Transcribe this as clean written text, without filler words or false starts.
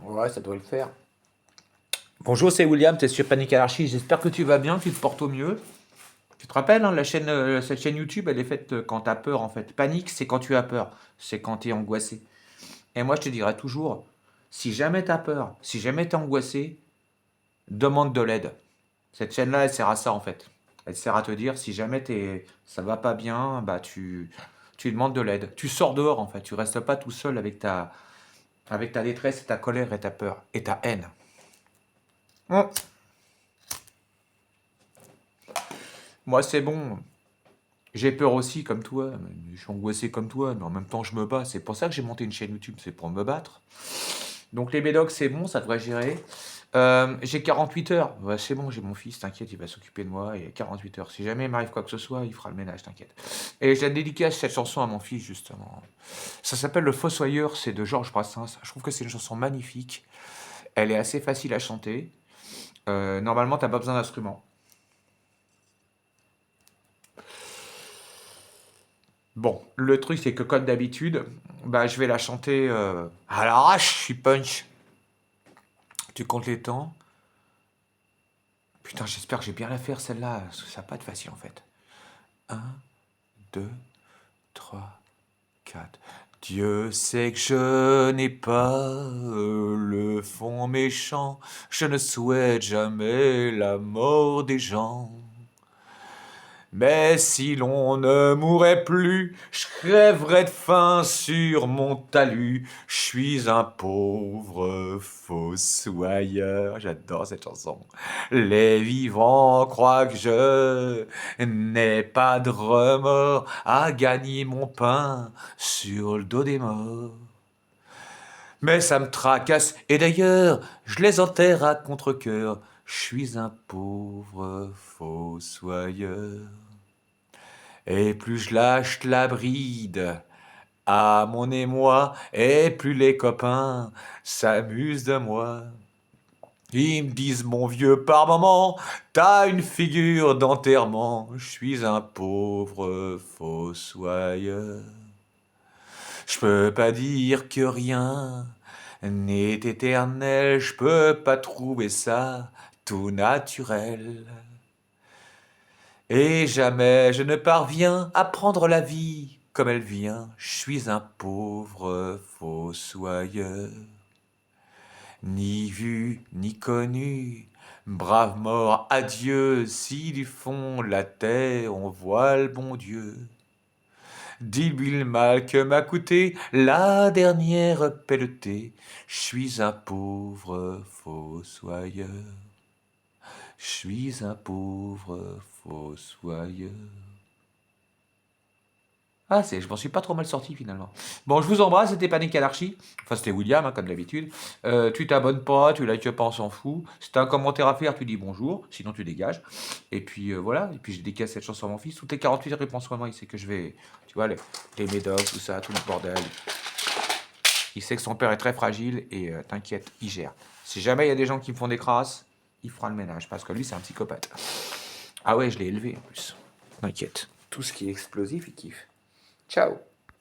Ouais, ça doit le faire. Bonjour, c'est William, t'es sur Panic Anarchy. J'espère que tu vas bien, que tu te portes au mieux. Tu te rappelles, hein, cette chaîne YouTube, elle est faite quand t'as peur en fait. Panique, c'est quand tu as peur. C'est quand tu es angoissé. Et moi, je te dirais toujours, si jamais t'as peur, si jamais t'es angoissé, demande de l'aide. Cette chaîne-là, elle sert à ça en fait. Elle sert à te dire, si jamais ça va pas bien, bah tu demandes de l'aide. Tu sors dehors en fait. Tu restes pas tout seul avec ta détresse et ta colère et ta peur et ta haine. Hum. Moi, c'est bon. J'ai peur aussi, comme toi. Je suis angoissé comme toi, mais en même temps, je me bats. C'est pour ça que j'ai monté une chaîne YouTube, c'est pour me battre. Donc, les médocs, c'est bon, ça devrait gérer. J'ai 48 heures. Ouais, c'est bon, j'ai mon fils, t'inquiète, il va s'occuper de moi. Il y a 48 heures. Si jamais il m'arrive quoi que ce soit, il fera le ménage, t'inquiète. Et je la dédicace cette chanson à mon fils, justement. Ça s'appelle Le Fossoyeur, c'est de Georges Brassens. Je trouve que c'est une chanson magnifique. Elle est assez facile à chanter. Normalement, t'as pas besoin d'instrument. Bon, le truc c'est que comme d'habitude, bah je vais la chanter à l'arrache, je suis punch. Tu comptes les temps? Putain, j'espère que j'ai bien la faire celle-là, parce que ça va pas être facile en fait. Un, 2, 3, 4. Dieu sait que je n'ai pas le fond méchant, je ne souhaite jamais la mort des gens. Mais si l'on ne mourait plus, je crèverais de faim sur mon talus. Je suis un pauvre fossoyeur. J'adore cette chanson. Les vivants croient que je n'ai pas de remords à gagner mon pain sur le dos des morts. Mais ça me tracasse, et d'ailleurs, je les enterre à contre-cœur. Je suis un pauvre fossoyeur. Et plus je lâche la bride à mon émoi, et plus les copains s'amusent de moi. Ils me disent, mon vieux, par moment, t'as une figure d'enterrement. Je suis un pauvre fossoyeur. Je peux pas dire que rien n'est éternel, je peux pas trouver ça tout naturel. Et jamais je ne parviens à prendre la vie comme elle vient. Je suis un pauvre fossoyeur. Ni vu, ni connu, brave mort, adieu. Si du fond de la terre on voit le bon Dieu. Dis-lui le mal que m'a coûté la dernière pelletée. Je suis un pauvre fossoyeur. Je suis un pauvre fossoyeur. Ah, je m'en suis pas trop mal sorti finalement. Bon, je vous embrasse, c'était Panic Anarchy. Enfin, c'était William, hein, comme d'habitude. Tu t'abonnes pas, tu likes pas, on s'en fout. Si t'as un commentaire à faire, tu dis bonjour, sinon tu dégages. Et puis voilà, et puis je dédicace cette chanson à mon fils. Toutes les 48 heures, il pense à moi, il sait que je vais, tu vois, les médocs, tout ça, tout le bordel. Il sait que son père est très fragile et t'inquiète, il gère. Si jamais il y a des gens qui me font des crasses, il fera le ménage parce que lui, c'est un psychopathe. Ah ouais, je l'ai élevé en plus. T'inquiète. Tout ce qui est explosif, il kiffe. Ciao